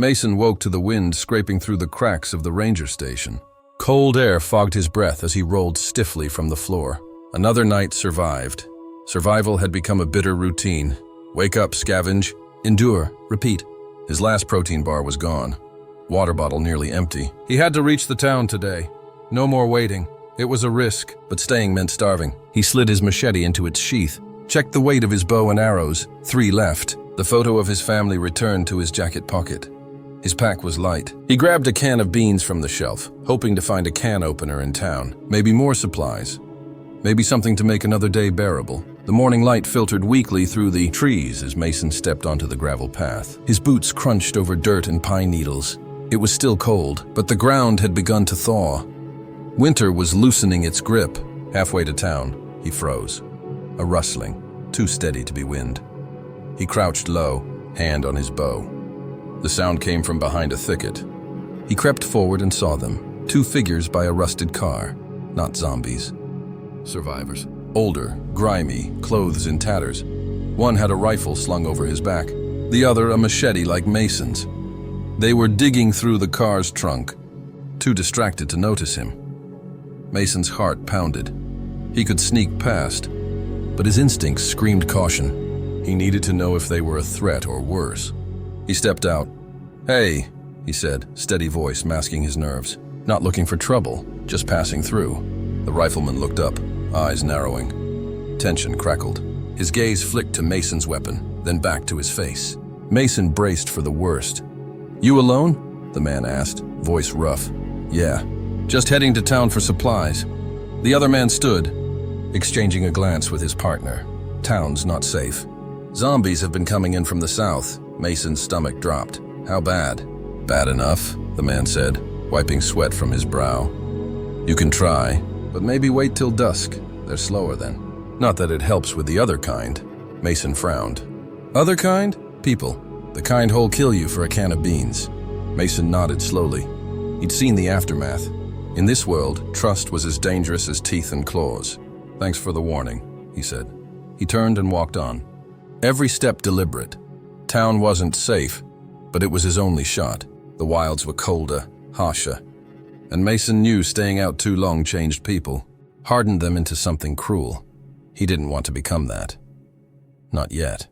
Mason woke to the wind scraping through the cracks of the ranger station. Cold air fogged his breath as he rolled stiffly from the floor. Another night survived. Survival had become a bitter routine. Wake up, scavenge, endure, repeat. His last protein bar was gone. Water bottle nearly empty. He had to reach the town today. No more waiting. It was a risk, but staying meant starving. He slid his machete into its sheath, checked the weight of his bow and arrows. 3 left. The photo of his family returned to his jacket pocket. His pack was light. He grabbed a can of beans from the shelf, hoping to find a can opener in town. Maybe more supplies. Maybe something to make another day bearable. The morning light filtered weakly through the trees as Mason stepped onto the gravel path. His boots crunched over dirt and pine needles. It was still cold, but the ground had begun to thaw. Winter was loosening its grip. Halfway to town, he froze. A rustling, too steady to be wind. He crouched low, hand on his bow. The sound came from behind a thicket. He crept forward and saw them. 2 figures by a rusted car, not zombies. Survivors. Older, grimy, clothes in tatters. One had a rifle slung over his back, the other a machete like Mason's. They were digging through the car's trunk, too distracted to notice him. Mason's heart pounded. He could sneak past, but his instincts screamed caution. He needed to know if they were a threat or worse. He stepped out. "Hey," he said, steady voice masking his nerves. Not looking for trouble, just passing through. The rifleman looked up, eyes narrowing. Tension crackled. His gaze flicked to Mason's weapon, then back to his face. Mason braced for the worst. "You alone?" the man asked, voice rough. "Yeah, just heading to town for supplies." The other man stood, exchanging a glance with his partner. "Town's not safe. Zombies have been coming in from the south." Mason's stomach dropped. "How bad?" "Bad enough," the man said, wiping sweat from his brow. "You can try, but maybe wait till dusk. They're slower then." "Not that it helps with the other kind." Mason frowned. "Other kind?" "People. The kind who'll kill you for a can of beans." Mason nodded slowly. He'd seen the aftermath. In this world, trust was as dangerous as teeth and claws. "Thanks for the warning," he said. He turned and walked on. Every step deliberate. Town wasn't safe, but it was his only shot. The wilds were colder, harsher. And Mason knew staying out too long changed people, hardened them into something cruel. He didn't want to become that. Not yet.